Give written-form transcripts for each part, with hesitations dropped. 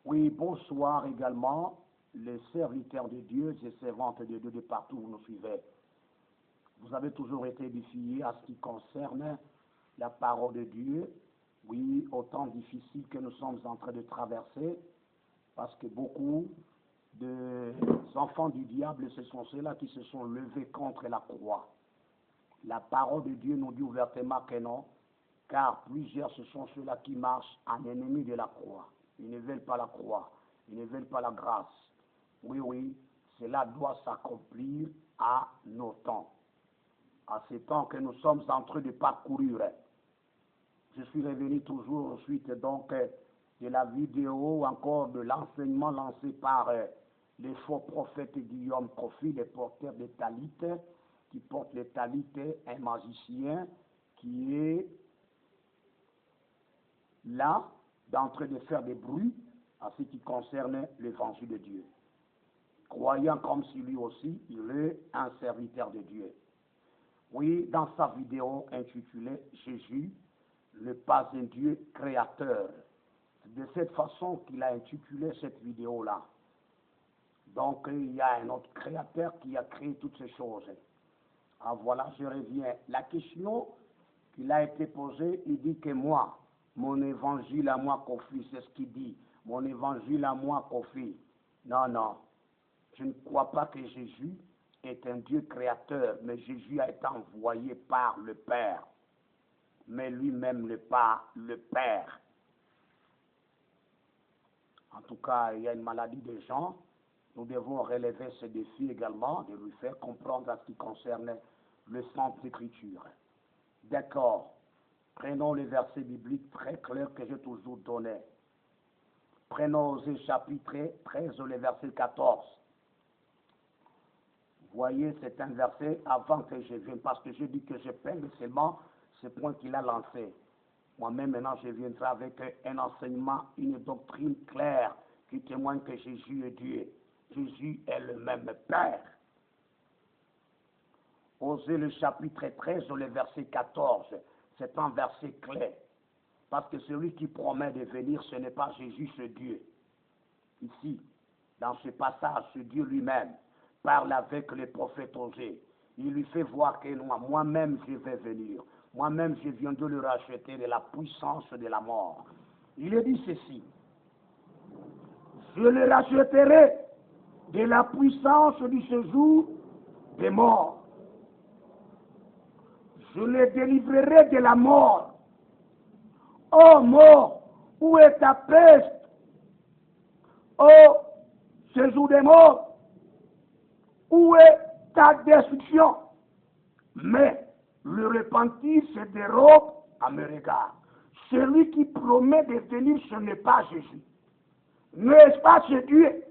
Oui, bonsoir également, les serviteurs de Dieu et servantes de Dieu de partout où vous nous suivez. Vous avez toujours été édifiés à ce qui concerne la parole de Dieu. Oui, au temps difficile que nous sommes en train de traverser, parce que beaucoup d'enfants du diable, ce sont ceux-là qui se sont levés contre la croix. La parole de Dieu nous dit ouvertement que non, car plusieurs, ce sont ceux-là qui marchent en ennemi de la croix. Ils ne veulent pas la croix, ils ne veulent pas la grâce. Oui, cela doit s'accomplir à nos temps, à ces temps que nous sommes en train de parcourir. Je suis revenu toujours ensuite donc de la vidéo ou encore de l'enseignement lancé par les faux prophètes Guillaume Kofi, les porteurs des talites, qui portent les talites, un magicien qui est là, d'en train de faire des bruits à ce qui concerne l'évangile de Dieu. Croyant comme si lui aussi, il est un serviteur de Dieu. Oui, dans sa vidéo intitulée Jésus, le pas un Dieu créateur. C'est de cette façon qu'il a intitulé cette vidéo-là. Donc, il y a un autre créateur qui a créé toutes ces choses. Ah, voilà, je reviens. La question qu'il a été posée, il dit que moi, mon évangile à moi, Kofi, c'est ce qu'il dit. Mon évangile à moi, Kofi. Non. Je ne crois pas que Jésus est un Dieu créateur, mais Jésus a été envoyé par le Père. Mais lui-même n'est pas le Père. En tout cas, il y a une maladie des gens. Nous devons relever ce défi également, de lui faire comprendre à ce qui concerne le sens de l'Écriture. D'accord. Prenons les versets bibliques très clairs que j'ai toujours donnés. Prenons Osée chapitre 13, le verset 14. Voyez, c'est un verset avant que je vienne, parce que je dis que je peine seulement ce point qu'il a lancé. Moi-même, maintenant, je viendrai avec un enseignement, une doctrine claire qui témoigne que Jésus est Dieu. Jésus est le même Père. Osée le chapitre 13, le verset 14. C'est un verset clé. Parce que celui qui promet de venir, ce n'est pas Jésus, ce Dieu. Ici, dans ce passage, ce Dieu lui-même parle avec le prophète Osée. Il lui fait voir que moi-même je vais venir. Moi-même je viens de le racheter de la puissance de la mort. Il a dit ceci. Je le racheterai de la puissance du séjour des morts. Je le délivrerai de la mort. Ô mort, où est ta peste? Ô séjour des morts, où est ta destruction? Mais le repentir se dérobe à mes regards. Celui qui promet de venir, ce n'est pas Jésus. N'est-ce pas ce Dieu?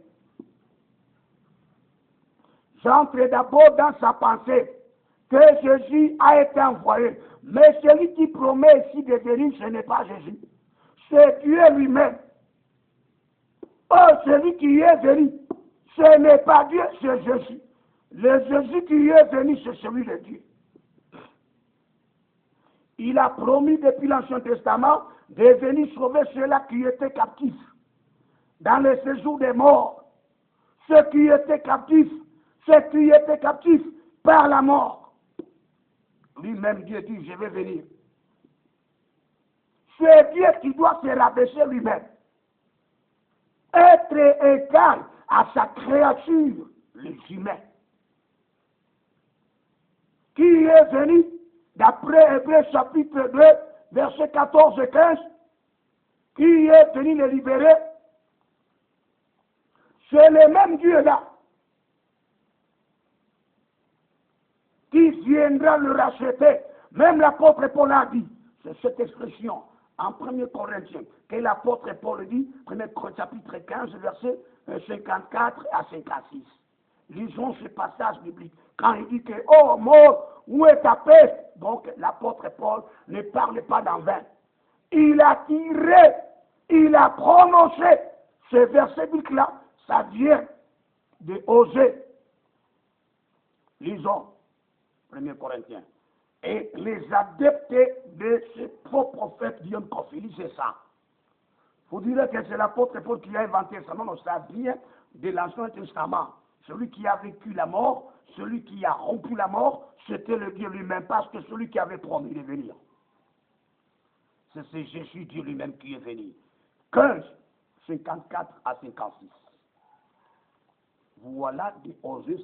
J'entre d'abord dans sa pensée que Jésus a été envoyé. Mais celui qui promet ici de venir, ce n'est pas Jésus. C'est Dieu lui-même. Oh, celui qui est venu, ce n'est pas Dieu, c'est Jésus. Le Jésus qui est venu, c'est celui de Dieu. Il a promis depuis l'Ancien Testament de venir sauver ceux-là qui étaient captifs dans le séjour des morts. Ceux qui étaient captifs par la mort. Lui-même, Dieu dit, je vais venir. C'est Dieu qui doit se rabaisser lui-même. Être égal à sa créature, les humains. Qui est venu, d'après Hébreux chapitre 2, versets 14 et 15, qui est venu les libérer? C'est le même Dieu-là qui viendra le racheter. Même l'apôtre Paul a dit, c'est cette expression en 1 Corinthiens, que l'apôtre Paul dit, 1 chapitre 15, versets 54 à 56. Lisons ce passage biblique. Quand il dit que, oh mort, où est ta paix? Donc l'apôtre Paul ne parle pas d'en vain. Il a tiré, il a prononcé ce verset biblique-là, ça vient de Osée. Lisons 1 Corinthiens. Et les adeptes de ce faux prophète Guillaume Kofi, c'est ça. Vous direz que c'est l'apôtre Paul qui a inventé ça. Non, non, ça vient de l'Ancien Testament. Celui qui a vécu la mort, celui qui a rompu la mort, c'était le Dieu lui-même, parce que celui qui avait promis de venir. C'est Jésus, Dieu lui-même, qui est venu. 15, 54 à 56. Voilà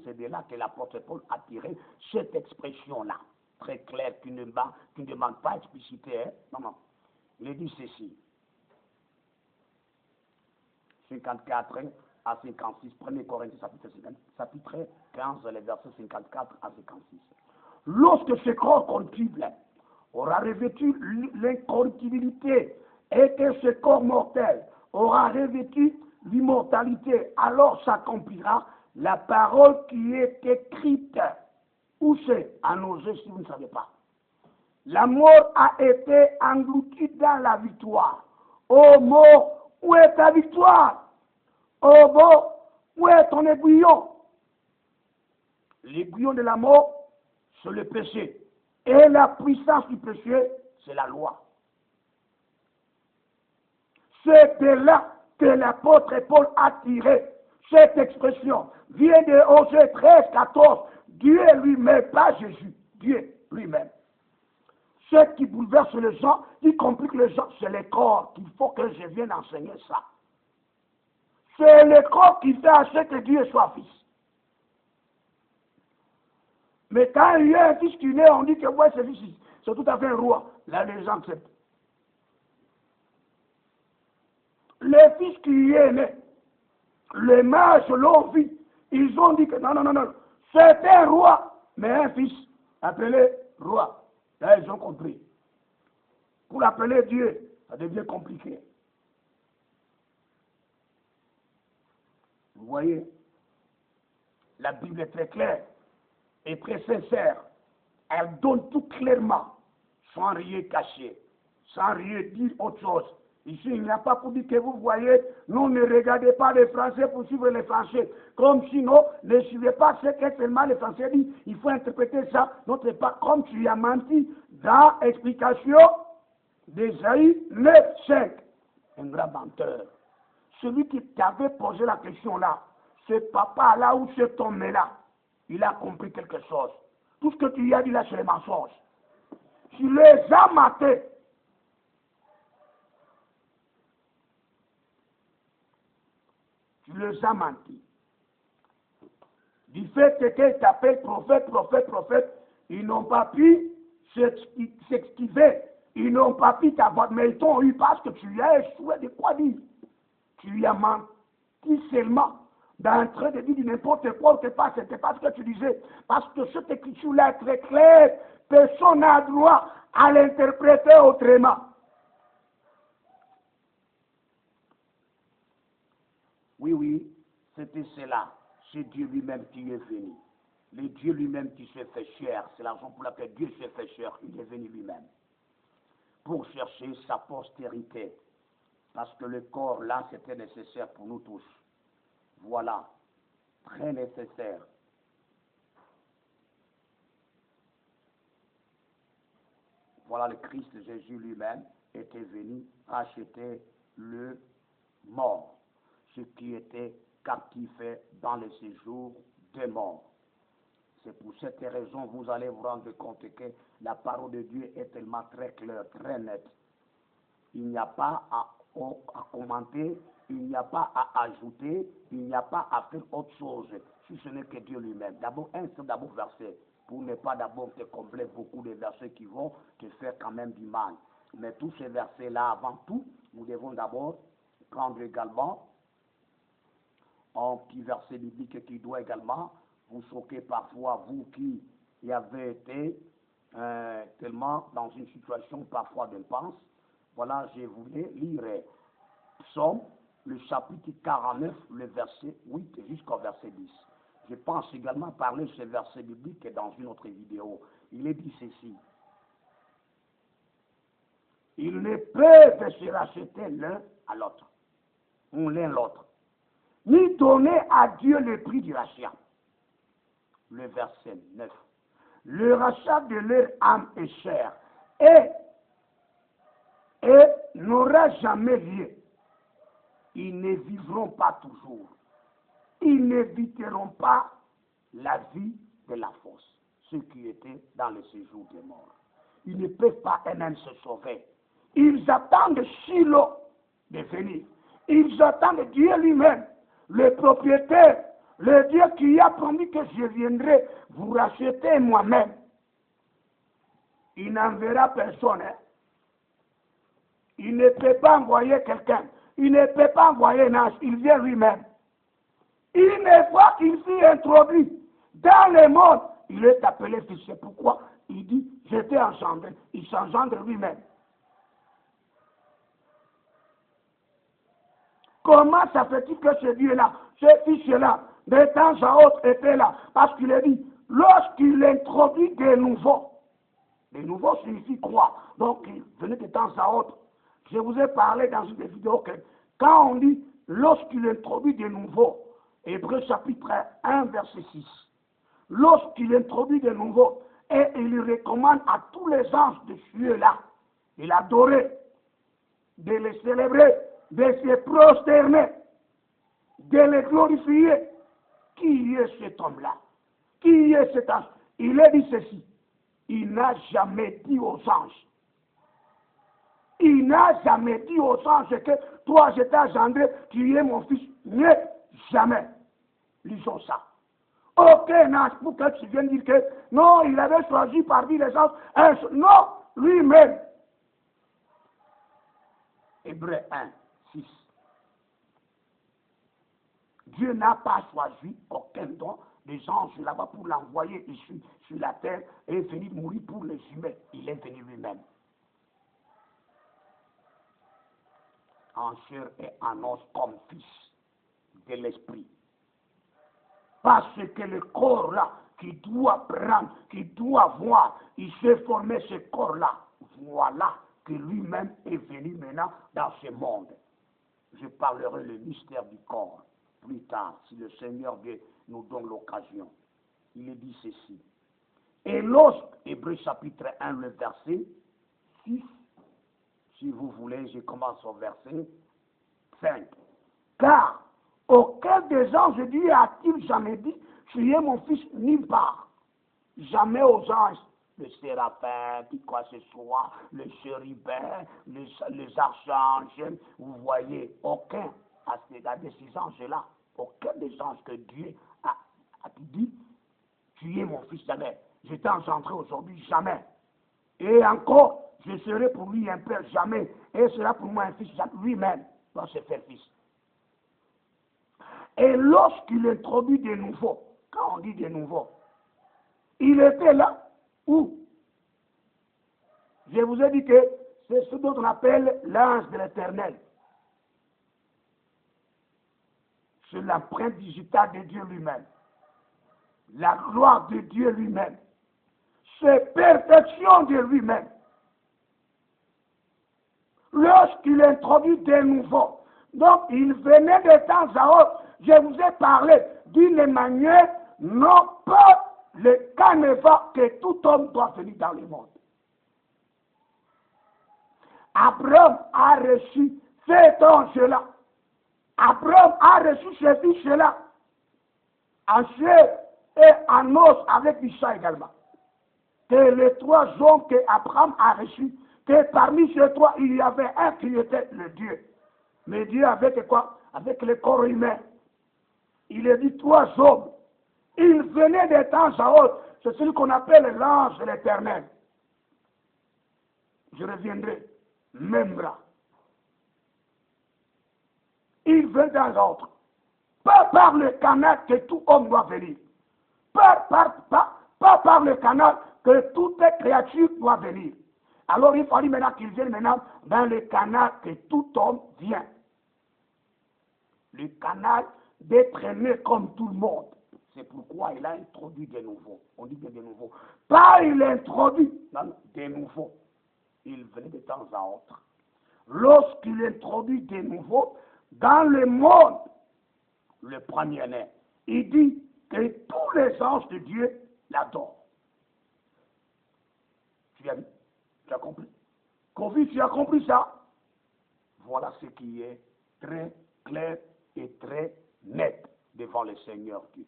c'est de là que l'apôtre Paul a tiré cette expression-là, très claire, qui ne demande pas explicité. Hein? Non, non. Il dit ceci. 54 à 56, 1 Corinthiens chapitre 15, les versets 54 à 56. Lorsque ce corps corruptible aura revêtu l'incorruptibilité et que ce corps mortel aura revêtu l'immortalité, alors s'accomplira la parole qui est écrite. Où c'est? À Osée, si vous ne savez pas. La mort a été engloutie dans la victoire. Ô mort, où est ta victoire? Ô mort, où est ton aiguillon? L'aiguillon de la mort, c'est le péché. Et la puissance du péché, c'est la loi. C'est de là que l'apôtre Paul a tiré cette expression. Vient de Osée 13, 14. Dieu lui-même, pas Jésus, Dieu lui-même. Ce qui bouleverse les gens, qui complique les gens, c'est le corps qu'il faut que je vienne enseigner ça. C'est le corps qui fait à ce que Dieu soit fils. Mais quand il y a un fils qui naît, on dit que ouais, c'est fils, c'est tout à fait un roi. Là, les gens acceptent. Le fils qui est né, les mages l'ont vu. Ils ont dit que non, non, non, non. C'est un roi, mais un fils appelé roi. Là, ils ont compris. Pour appeler Dieu, ça devient compliqué. Vous voyez, la Bible est très claire et très sincère. Elle donne tout clairement, sans rien cacher, sans rien dire autre chose. Ici, il n'y a pas pour dire que vous voyez, nous ne regardez pas les Français pour suivre les Français. Comme sinon, ne suivez pas ce que seulement les Français disent. Il faut interpréter ça. Notre pas comme tu as menti dans l'explication d'Ésaïe 9:5. Un grand menteur. Celui qui t'avait posé la question là, ce papa là ou cet homme là, il a compris quelque chose. Tout ce que tu lui as dit là, c'est les mensonges. Tu les as matés. Tu les as menti. Du fait qu'ils t'appellent prophète, prophète, prophète, ils n'ont pas pu s'exquiver. Ils n'ont pas pu t'avoir, mais ils t'ont eu parce que tu as échoué de quoi dire. Tu lui as menti seulement en train de dire n'importe quoi, c'était pas ce que tu disais. Parce que cette écriture-là est très claire. Personne n'a droit à l'interpréter autrement. Oui, oui, c'était cela. C'est Dieu lui-même qui est venu. Le Dieu lui-même qui s'est fait chair. C'est la raison pour laquelle Dieu s'est fait chair. Il est venu lui-même. Pour chercher sa postérité. Parce que le corps, là, c'était nécessaire pour nous tous. Voilà. Très nécessaire. Voilà, le Christ Jésus lui-même était venu racheter le mort. Ce qui était captif dans le séjour des morts. C'est pour cette raison vous allez vous rendre compte que la parole de Dieu est tellement très claire, très nette. Il n'y a pas à commenter, il n'y a pas à ajouter, il n'y a pas à faire autre chose, si ce n'est que Dieu lui-même. D'abord, un seul verset, pour ne pas d'abord te combler beaucoup de versets qui vont te faire quand même du mal. Mais tous ces versets-là, avant tout, nous devons d'abord prendre également un petit verset biblique qui doit également vous choquer parfois, vous qui y avez été tellement dans une situation parfois d'impasse. Voilà, je voulais lire Psaume, le chapitre 49, le verset 8 jusqu'au verset 10. Je pense également parler de ce verset biblique dans une autre vidéo. Il est dit ceci. Ils ne peuvent se racheter l'un à l'autre, ou l'un l'autre, ni donner à Dieu le prix du rachat. Le verset 9. Le rachat de leur âme est cher et n'aura jamais lieu. ils ne vivront pas toujours. Ils n'éviteront pas la vie de la fosse, ceux qui étaient dans le séjour des morts. Ils ne peuvent pas eux-mêmes se sauver. Ils attendent Shiloh de venir. Ils attendent Dieu lui-même, le propriétaire, le Dieu qui a promis que je viendrai vous racheter moi-même. Il n'enverra personne. Hein. Il ne peut pas envoyer quelqu'un. Il ne peut pas envoyer un ange. Il vient lui-même. Une fois qu'il s'y introduit dans le monde, il est appelé fils. C'est pourquoi il dit, j'étais engendré. Il s'engendre lui-même. Comment ça fait-il que ce Dieu-là, ce fils-là, de temps à autre était là? Parce qu'il a dit, lorsqu'il introduit de nouveau signifie croire. Donc, il venait de temps à autre. Je vous ai parlé dans une des vidéos que quand on dit, lorsqu'il introduit de nouveau, Hébreux chapitre 1, verset 6, lorsqu'il introduit de nouveau, et il recommande à tous les anges de Dieu là, de l'adorer, de les célébrer, de se prosterner, de les glorifier. Qui est cet homme-là? Qui est cet ange? Il a dit ceci. Il n'a jamais dit aux anges. Il n'a jamais dit aux anges que toi, je t'ai engendré, tu es mon fils. Mais jamais. Lisons ça. Aucun ange pour que tu viennes dire que non, il avait choisi parmi les anges. Non, lui-même. Hébreux 1, 6. Dieu n'a pas choisi aucun don des anges là-bas pour l'envoyer ici sur la terre et venir mourir pour les humains. Il est venu lui-même. En chair et en os comme fils de l'esprit. Parce que le corps-là, qui doit prendre, qui doit voir, il s'est formé ce corps-là. Voilà que lui-même est venu maintenant dans ce monde. Je parlerai le mystère du corps plus tard, si le Seigneur Dieu nous donne l'occasion. Il est dit ceci. Et lorsque, Hébreux chapitre 1, le verset 6, si vous voulez, je commence au verset 5. Car aucun des anges de Dieu a-t-il jamais dit, tu es mon fils, nulle part. Jamais aux anges, les séraphins, qui quoi ce soit, les chérubins, les archanges, vous voyez, aucun à ces anges-là, aucun des anges que Dieu a dit, tu es mon fils, jamais. Je t'ai engendré aujourd'hui, jamais. Et encore, je serai pour lui un père, jamais. Et sera pour moi un fils, lui-même doit se faire fils. Et lorsqu'il introduit de nouveau, quand on dit de nouveau, il était là où? Je vous ai dit que c'est ce dont on appelle l'ange de l'Éternel. C'est l'empreinte digitale de Dieu lui-même. La gloire de Dieu lui-même. C'est perfection de lui-même. Lorsqu'il introduit de nouveau, donc il venait de temps à autre, je vous ai parlé d'une manière, non pas le canevas que tout homme doit venir dans le monde. Abraham a reçu cet ange-là. Abraham a reçu ce fils-là en chair et en os avec Isaac également. Que les trois hommes que Abraham a reçus, que parmi ces trois, il y avait un qui était le Dieu. Mais Dieu avec quoi? Avec le corps humain. Il a dit trois hommes. Ils venaient de temps à autre. C'est celui qu'on appelle l'ange de l'Éternel. Je reviendrai. Même là. Il veut dans l'autre. Pas par le canal que tout homme doit venir. Pas par le canal que toute créature doit venir. Alors il fallait maintenant qu'il vienne maintenant dans le canal que tout homme vient. Le canal d'être né comme tout le monde. C'est pourquoi il a introduit de nouveau. On dit de nouveau. Pas il introduit, non, de nouveau. Il venait de temps à autre. Lorsqu'il introduit de nouveau dans le monde, le premier-né, il dit que tous les anges de Dieu l'adorent. Tu as vu? Tu as compris? Covid, tu as compris ça? Voilà ce qui est très clair et très net devant le Seigneur Dieu.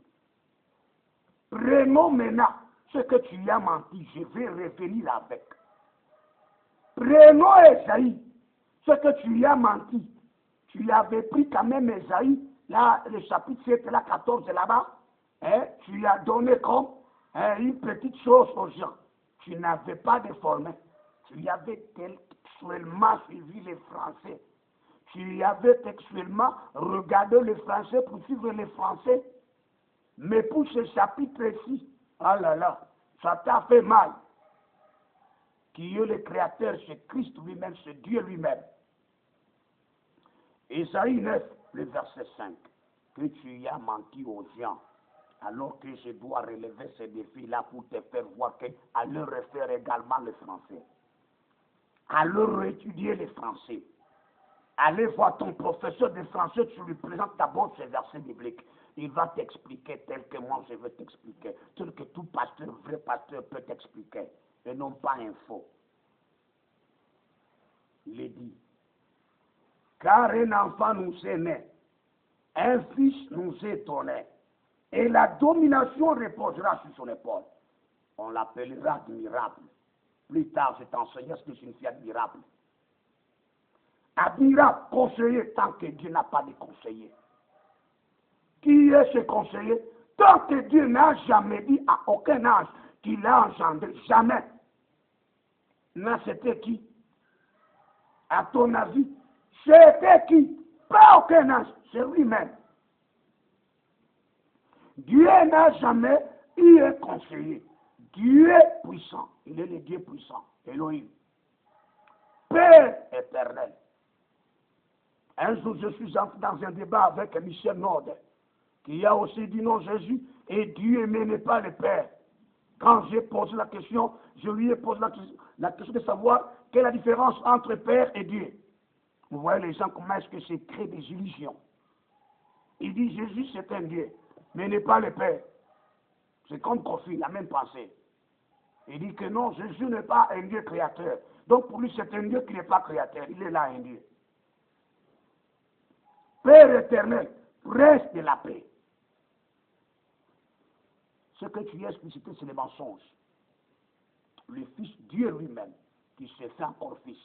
Prenons maintenant ce que tu as menti, je vais revenir avec. Prenons Ésaïe, ce que tu as menti. Tu avais pris quand même Ésaïe, là, le chapitre 7, là, 14 là-bas, hein, tu lui as donné comme une petite chose aux gens. Tu n'avais pas déformé. Tu avais textuellement suivi les Français. Tu avais textuellement regardé les Français pour suivre les Français. Mais pour ce chapitre-ci, ah là là, ça t'a fait mal. Qui est le Créateur, c'est Christ lui-même, c'est Dieu lui-même. Ésaïe 9, le verset 5, que tu as menti aux gens, alors que je dois relever ces défis-là pour te faire voir qu'à leur refaire également le français, à leur étudier le français. Allez voir ton professeur de français, tu lui présentes d'abord ces versets bibliques. Il va t'expliquer tel que moi je veux t'expliquer, tel que tout pasteur, vrai pasteur peut t'expliquer, et non pas un faux. Il est dit, car un enfant nous est né, un fils nous est donné, et la domination reposera sur son épaule. On l'appellera admirable. Plus tard, je t'enseigne ce que signifie admirable. Admirable, conseiller, tant que Dieu n'a pas de conseiller. Qui est ce conseiller? Tant que Dieu n'a jamais dit à aucun âge qu'il a engendré, jamais. Mais c'était qui? À ton avis, c'était qui? Pas aucun âge, c'est lui-même. Dieu n'a jamais eu un conseiller. Dieu est puissant, il est le Dieu puissant, Elohim. Père éternel. Un jour, je suis entré dans un débat avec Michel Nord, qui a aussi dit non, Jésus et Dieu n'est pas le Père. Quand j'ai posé la question, je lui ai posé la question de savoir quelle est la différence entre Père et Dieu. Vous voyez les gens comment est-ce que c'est créé des illusions. Il dit Jésus c'est un Dieu, mais n'est pas le Père. C'est comme Kofi, la même pensée. Il dit que non, Jésus n'est pas un Dieu créateur. Donc pour lui c'est un Dieu qui n'est pas créateur, il est là un Dieu. Père éternel, prince de la paix. Ce que tu as explicité, c'est le mensonge. Le Fils, Dieu lui-même, qui s'est fait encore Fils,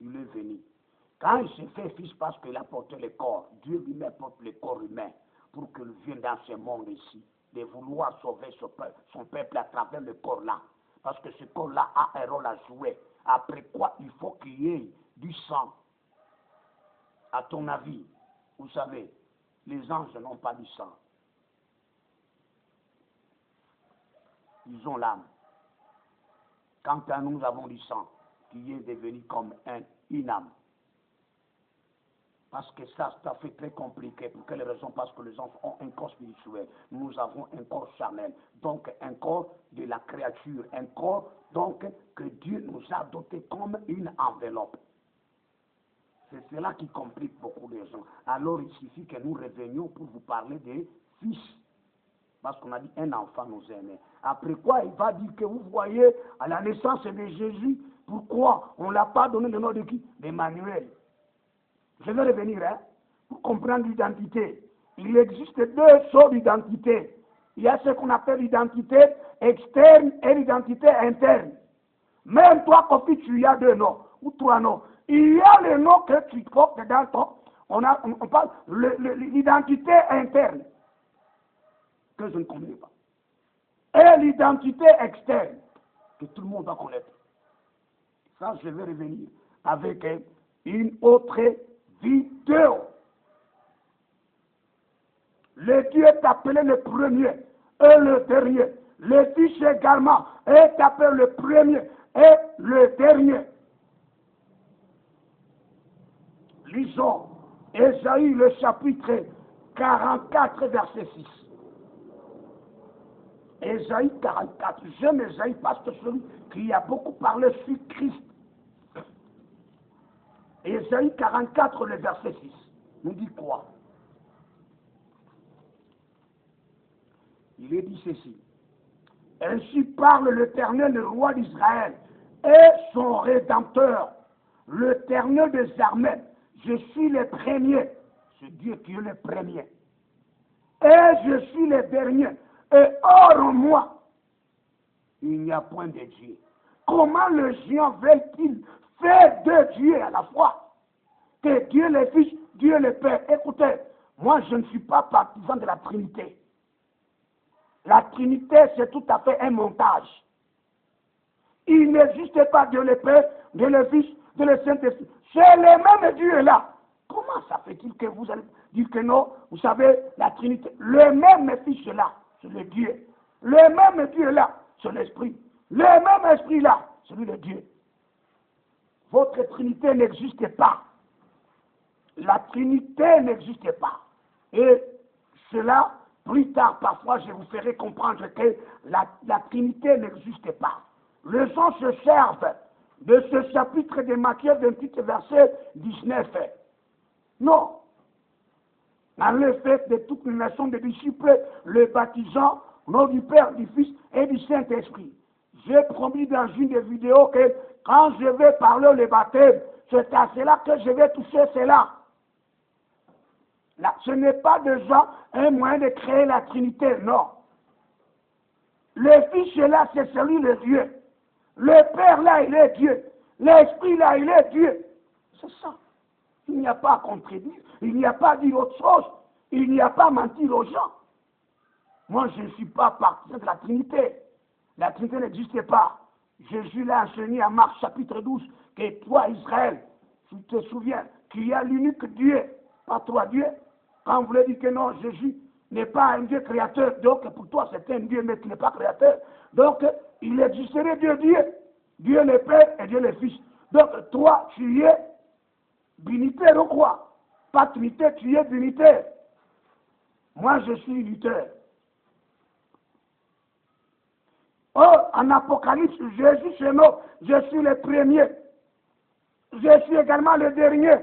il est venu. Quand il s'est fait Fils parce qu'il a porté le corps, Dieu lui-même porte le corps humain pour qu'il vienne dans ce monde ici, de vouloir sauver son peuple à travers le corps-là. Parce que ce corps-là a un rôle à jouer. Après quoi, il faut qu'il y ait du sang. À ton avis, vous savez, les anges n'ont pas du sang. Ils ont l'âme. Quant à nous, nous avons du sang qui est devenu comme une âme. Parce que ça fait très compliqué. Pour quelle raison? Parce que les anges ont un corps spirituel. Nous avons un corps charnel. Donc un corps de la créature. Un corps donc que Dieu nous a doté comme une enveloppe. C'est cela qui complique beaucoup de gens. Alors il suffit que nous revenions pour vous parler des fils. Parce qu'on a dit un enfant nous est né. Après quoi, il va dire que vous voyez, à la naissance de Jésus, pourquoi on ne l'a pas donné le nom de qui? D'Emmanuel. Je vais revenir, pour comprendre l'identité. Il existe deux sortes d'identité. Il y a ce qu'on appelle l'identité externe et l'identité interne. Même toi, Kofi, tu as deux noms, ou trois noms. Il y a le nom que tu portes dans ton... On parle l'identité interne, que je ne connais pas. Et l'identité externe, que tout le monde va connaître. Ça, je vais revenir avec une autre vidéo. Le Dieu est appelé le premier et le dernier. Le Fils également est appelé le premier et le dernier. Lisons Ésaïe le chapitre 44, verset 6. Ésaïe 44. J'aime Ésaïe parce que celui qui a beaucoup parlé sur Christ. Ésaïe 44, le verset 6. Nous dit quoi? Il est dit ceci. Ainsi parle l'Éternel, le roi d'Israël, et son Rédempteur, l'Éternel des armées. Je suis le premier, C'est Dieu qui est le premier. Et je suis le dernier. Et hors moi, il n'y a point de Dieu. Comment les gens veulent-ils faire deux dieux à la fois? Que Dieu le Fils, Dieu le Père. Écoutez, moi je ne suis pas partisan de la Trinité. La Trinité, c'est tout à fait un montage. Il n'existe pas Dieu le Père, Dieu le Fils, Dieu le Saint-Esprit. C'est le même Dieu là. Comment ça fait-il que vous allez dire que non? Vous savez, la Trinité, le même Fils là, c'est le Dieu. Le même Dieu là, c'est l'Esprit. Le même Esprit là, c'est lui le Dieu. Votre Trinité n'existe pas. La Trinité n'existe pas. Et cela, plus tard, parfois, je vous ferai comprendre que la Trinité n'existe pas. Les gens se servent de ce chapitre de Matthieu 28, verset 19. Non. Dans le fait de toute une nation de disciples, le baptisant au nom du Père, du Fils et du Saint-Esprit. J'ai promis dans une des vidéos que quand je vais parler le baptême, c'est à cela que je vais toucher cela. Là, ce n'est pas déjà un moyen de créer la Trinité, non. Le Fils là, c'est celui de Dieu. Le Père là, il est Dieu. L'Esprit là, il est Dieu. C'est ça. Il n'y a pas à contredire. Il n'y a pas à dire autre chose. Il n'y a pas à mentir aux gens. Moi, je ne suis pas partisan de la Trinité. La Trinité n'existe pas. Jésus l'a enseigné à Marc chapitre 12 que toi, Israël, tu te souviens qu'il y a l'unique Dieu, pas trois dieux. Quand vous voulez dire que non, Jésus n'est pas un Dieu créateur, donc pour toi c'est un Dieu mais qui n'est pas créateur. Donc il existerait Dieu, Dieu le Père et Dieu le Fils. Donc toi tu es unitaire ou quoi? Pas trinité, tu es unitaire. Moi je suis unitaire. Oh, en Apocalypse, Jésus c'est non, je suis le premier. Je suis également le dernier.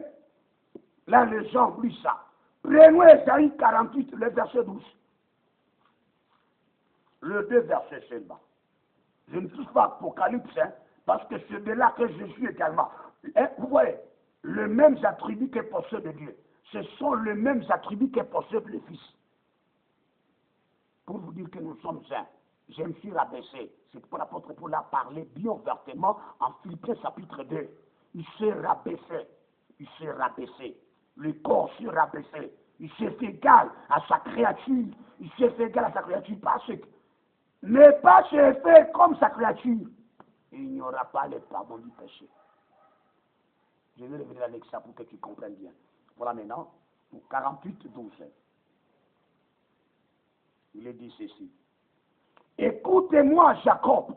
Là les gens oublient ça. Prenons Ésaïe 48, le verset 12. Le 2 versets seulement. Je ne touche pas Apocalypse, hein, parce que c'est de là que je suis également. Et vous voyez, les mêmes attributs que possède Dieu. Ce sont les mêmes attributs que possède le Fils. Pour vous dire que nous sommes saints, je me suis rabaissé. C'est pour l'apôtre Paul a parlé bien ouvertement en Philippiens chapitre 2. Il s'est rabaissé. Il s'est rabaissé. Le corps s'est rabaissé. Il s'est fait égal à sa créature. Il s'est fait égal à sa créature parce que ne pas se faire comme sa créature, il n'y aura pas le pardon du péché. Je vais revenir avec ça pour que tu comprennes bien. Voilà maintenant, pour 48, 12. Il est dit ceci. Écoutez-moi, Jacob,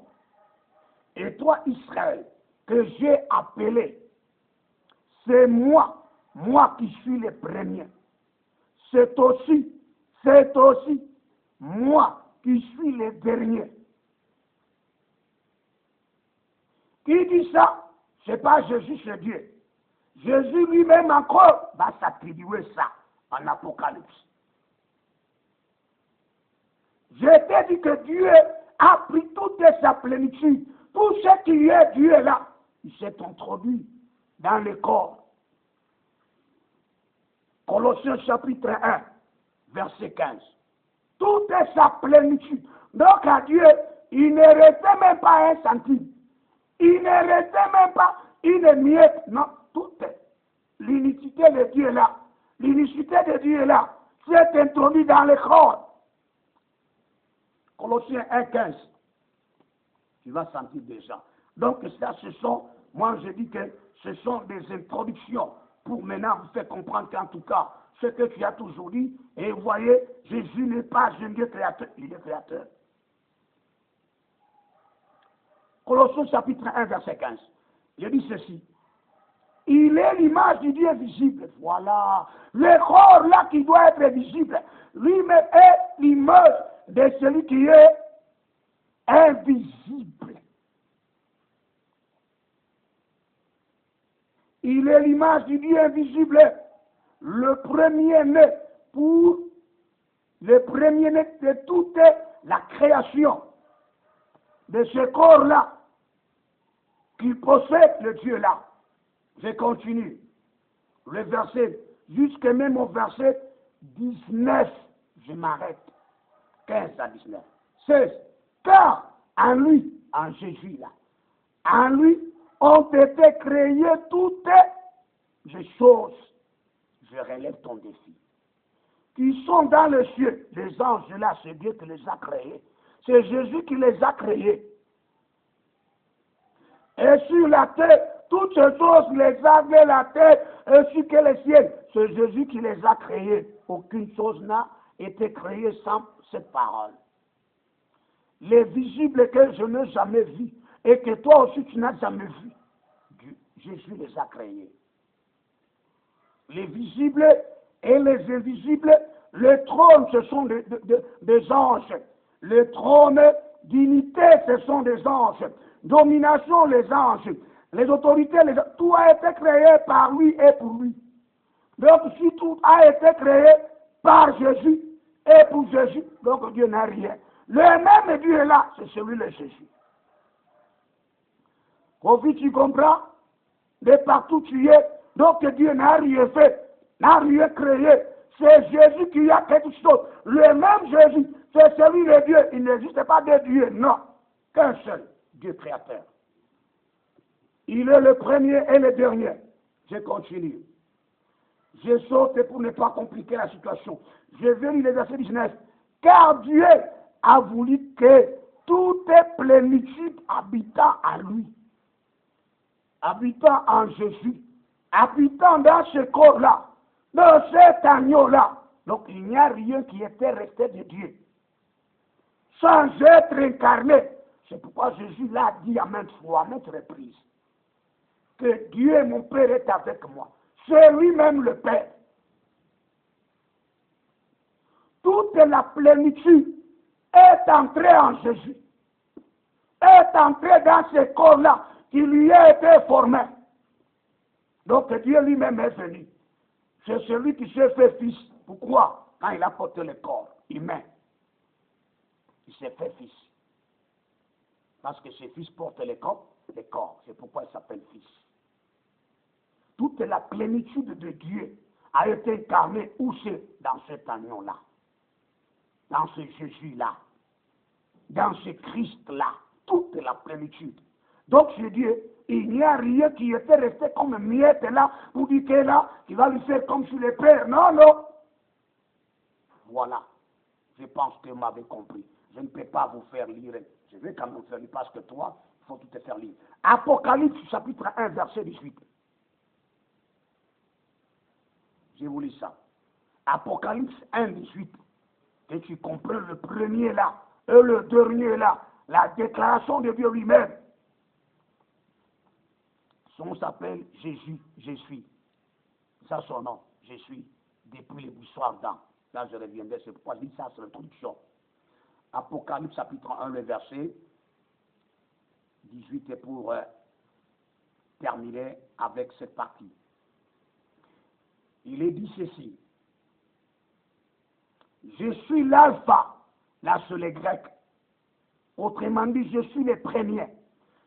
et toi, Israël, que j'ai appelé. C'est moi qui suis le premier. C'est aussi moi qui suis le dernier. Qui dit ça? C'est pas Jésus, c'est Dieu. Jésus lui-même encore va s'attribuer ça en Apocalypse. Je t'ai dit que Dieu a pris toute sa plénitude. Tout ce qui est Dieu est là. Il s'est introduit dans le corps. Colossiens chapitre 1, verset 15. Tout est sa plénitude. Donc à Dieu, il ne restait même pas un centime. Il ne restait même pas une miette. Non, tout est. L'unicité de Dieu est là. L'unicité de Dieu est là. C'est introduit dans le corps. Colossiens 1, 15. Tu vas sentir déjà. Donc ça, ce sont, moi je dis que ce sont des introductions pour maintenant vous faire comprendre qu'en tout cas, ce que tu as toujours dit, et vous voyez, Jésus n'est pas un Dieu créateur, il est créateur. Colossiens chapitre 1, verset 15. Je dis ceci. Il est l'image du Dieu visible. Voilà. Le corps là qui doit être visible, lui-même est l'image de celui qui est invisible. Il est l'image du Dieu invisible, le premier-né pour le premier-né de toute la création de ce corps-là qui possède le Dieu-là. Je continue. Le verset jusqu'à même au verset 19. Je m'arrête. 15 à 19. 16. Car en lui, en Jésus là, en lui ont été créées toutes les choses. Je relève ton défi. Qui sont dans le ciel, les anges là, c'est Dieu qui les a créés. C'est Jésus qui les a créés. Et sur la terre, toutes ces choses, les avait la terre, ainsi que les ciels. C'est Jésus qui les a créés. Aucune chose n'a été créée sans cette parole. Les visibles que je n'ai jamais vus, et que toi aussi tu n'as jamais vu, Jésus les a créés. Les visibles et les invisibles, les trônes, ce sont des anges. Les trônes d'unité, ce sont des anges. Domination, les anges. Les autorités, tout a été créé par lui et pour lui. Donc, si tout a été créé par Jésus et pour Jésus, donc Dieu n'a rien. Le même Dieu est là, c'est celui de Jésus. Kofi, tu comprends? De partout tu es, donc Dieu n'a rien fait, n'a rien créé. C'est Jésus qui a quelque chose. Le même Jésus, c'est celui de Dieu. Il n'existe pas de Dieu, non. Qu'un seul Dieu créateur. Il est le premier et le dernier. Je continue. Je saute pour ne pas compliquer la situation. Je vais lire les versets 19. Car Dieu a voulu que toute plénitude habitant à lui, habitant en Jésus, habitant dans ce corps-là, dans cet agneau-là. Donc il n'y a rien qui était resté de Dieu. Sans être incarné. C'est pourquoi Jésus l'a dit à maintes fois, à maintes reprises, que Dieu, mon Père, est avec moi. C'est lui-même le Père. Toute la plénitude est entrée en Jésus. Est entrée dans ce corps-là qui lui a été formé. Donc Dieu lui-même est venu. C'est celui qui s'est fait fils. Pourquoi? Quand il a porté le corps humain, il s'est fait fils. Parce que ce fils porte le corps. C'est pourquoi il s'appelle fils. Toute la plénitude de Dieu a été incarnée où c'est? Dans cet agneau-là. Dans ce Jésus-là. Dans ce Christ-là. Toute la plénitude. Donc je dis, il n'y a rien qui était resté comme miette là, pour dire que là, il va lui faire comme sur le Père. Non, non. Voilà. Je pense que vous m'avez compris. Je ne peux pas vous faire lire. Je vais quand même faire lire parce que toi, il faut tout te faire lire. Apocalypse chapitre 1, verset 18. Je vous lis ça. Apocalypse 1, 18. Que tu comprends le premier là et le dernier là. La déclaration de Dieu lui-même. Son nom s'appelle Jésus, je suis. Ça son nom, je suis, depuis les boussoirs d'Adam. Là je reviendrai, c'est pourquoi je dis ça, c'est l'introduction. Apocalypse chapitre 1, le verset 18 est pour terminer avec cette partie. Il est dit ceci. Je suis l'alpha, là c'est les Grecs. Autrement dit, je suis le premier.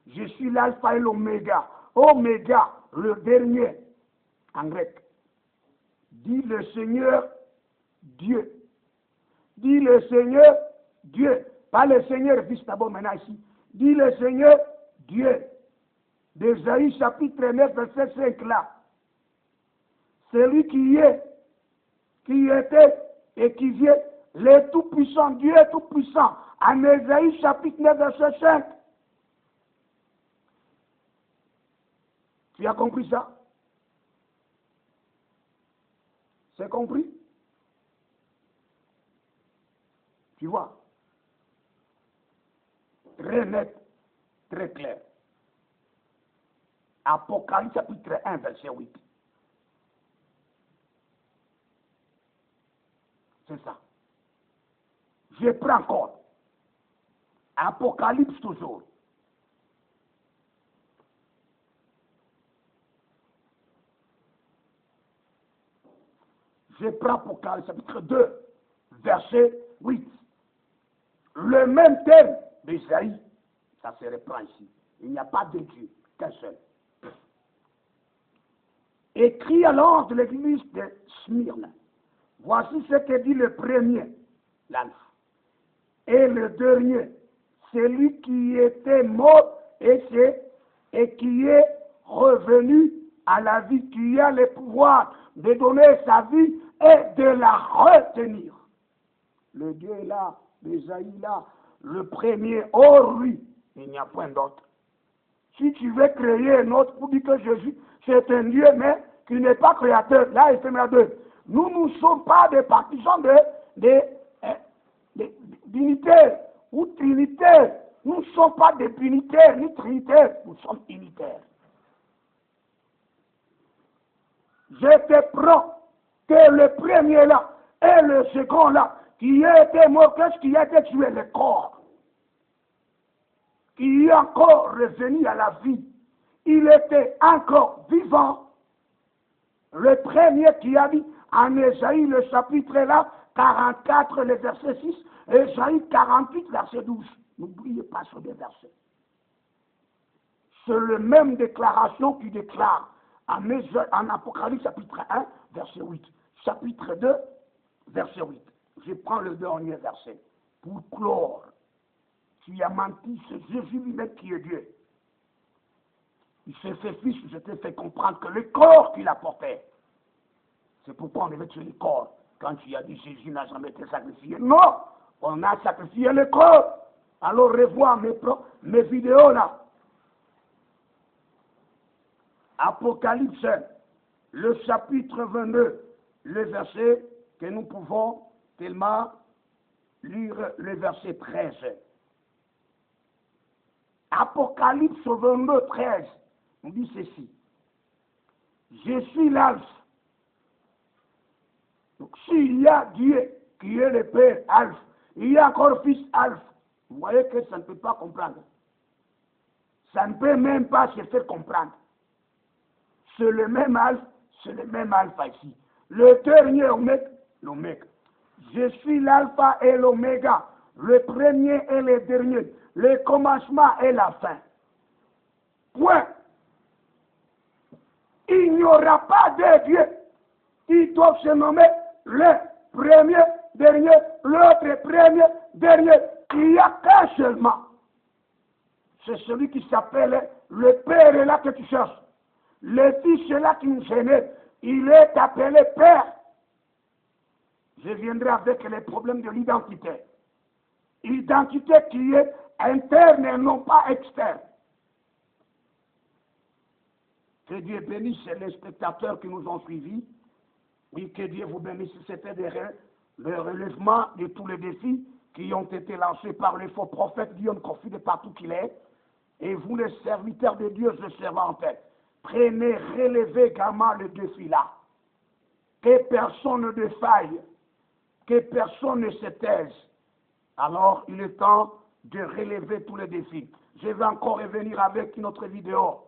Je suis l'alpha et l'oméga. Oméga, le dernier, en grec. Dit le Seigneur Dieu. Dit le Seigneur Dieu. Pas le Seigneur Fils d'abord maintenant ici. Dit le Seigneur Dieu. D'Ésaïe chapitre 9, verset 5 là. Celui qui est, qui était et qui vient, le Tout-Puissant, Dieu est Tout-Puissant. En Ésaïe chapitre 9, verset 5. Tu as compris ça? C'est compris? Tu vois? Très net, très clair. Apocalypse chapitre 1, verset 8. C'est ça. Je prends encore. Apocalypse toujours. Je prends Apocalypse chapitre 2, verset 8. Le même thème d'Ésaïe, ça se reprend ici. Il n'y a pas de Dieu, qu'un seul. Écrit à l'ange de l'église de Smyrne. Voici ce que dit le premier, l'alpha, et le dernier, celui qui était mort et qui est revenu à la vie, qui a le pouvoir de donner sa vie et de la retenir. Le Dieu est là, l'Ésaïe là, le premier, hors lui, il n'y a point d'autre. Si tu veux créer un autre pour dire que Jésus, c'est un Dieu, mais qui n'est pas créateur, là il fait la deux. Nous ne sommes pas des partisans d'unitaires ou trinitaires. Nous ne sommes pas des unitaires ni trinitaires, nous sommes unitaires. Je te prends que le premier là et le second là, qui a été mort, qu'est-ce qui a été tué? Le corps. Qui est encore revenu à la vie. Il était encore vivant. Le premier qui a dit en Ésaïe, le chapitre là, 44, le verset 6, Ésaïe 48, verset 12. N'oubliez pas ce deux versets. C'est la même déclaration qui déclare en Apocalypse chapitre 1, verset 8. Chapitre 2, verset 8. Je prends le dernier verset pour clore. Tu as menti, c'est Jésus lui-même qui est Dieu. Il s'est fait fils, je t'ai fait comprendre que le corps qu'il apportait, c'est pourquoi on devait tuer le corps. Quand tu as dit Jésus n'a jamais été sacrifié, non, on a sacrifié le corps. Alors revois mes vidéos là. Apocalypse, le chapitre 22, le verset que nous pouvons tellement lire le verset 13. Apocalypse 22, 13, on dit ceci. Je suis l'alpha. Donc s'il y a Dieu qui est le Père alpha, il y a encore Fils alpha. Vous voyez que ça ne peut pas comprendre. Ça ne peut même pas se faire comprendre. C'est le même alpha ici. Le dernier l'oméga. Je suis l'alpha et l'oméga, le premier et le dernier, le commencement et la fin. Point. Il n'y aura pas de Dieu qui doivent se nommer le premier, dernier, l'autre premier, dernier. Il n'y a qu'un seulement. C'est celui qui s'appelle le Père est là que tu cherches. Le Fils est là qui nous gêne. Il est appelé Père. Je viendrai avec les problèmes de l'identité. Identité qui est interne et non pas externe. Que Dieu bénisse les spectateurs qui nous ont suivis. Oui, que Dieu vous bénisse. C'était le relèvement de tous les défis qui ont été lancés par les faux prophètes Guillaume Kofi de partout qu'il est. Et vous, les serviteurs de Dieu, je servais en tête. Prenez, relevez également le défi là. Que personne ne défaille. Que personne ne se taise. Alors, il est temps de relever tous les défis. Je vais encore revenir avec une autre vidéo.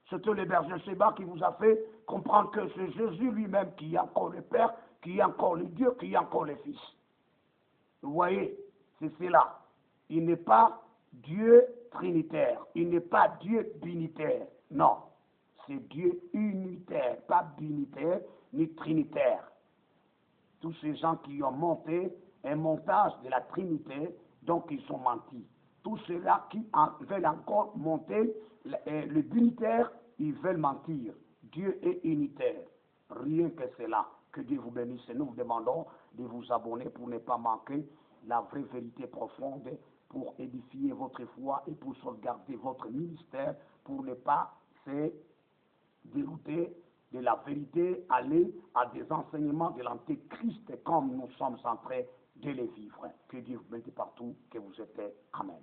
C'était le berger Sheba qui vous a fait comprendre que c'est Jésus lui-même qui est encore le Père, qui est encore le Dieu, qui est encore le Fils. Vous voyez, c'est cela. Il n'est pas Dieu trinitaire, il n'est pas Dieu binitaire. Non, c'est Dieu unitaire, pas binitaire ni trinitaire. Tous ces gens qui ont monté un montage de la Trinité, donc ils sont mentis. Tous ceux-là qui veulent encore monter le binitaire, ils veulent mentir. Dieu est unitaire. Rien que cela. Que Dieu vous bénisse. Et nous vous demandons de vous abonner pour ne pas manquer la vraie vérité profonde, pour édifier votre foi et pour sauvegarder votre ministère, pour ne pas se dérouter de la vérité, aller à des enseignements de l'Antéchrist comme nous sommes en train de les vivre. Que Dieu vous bénisse partout que vous êtes. Amen.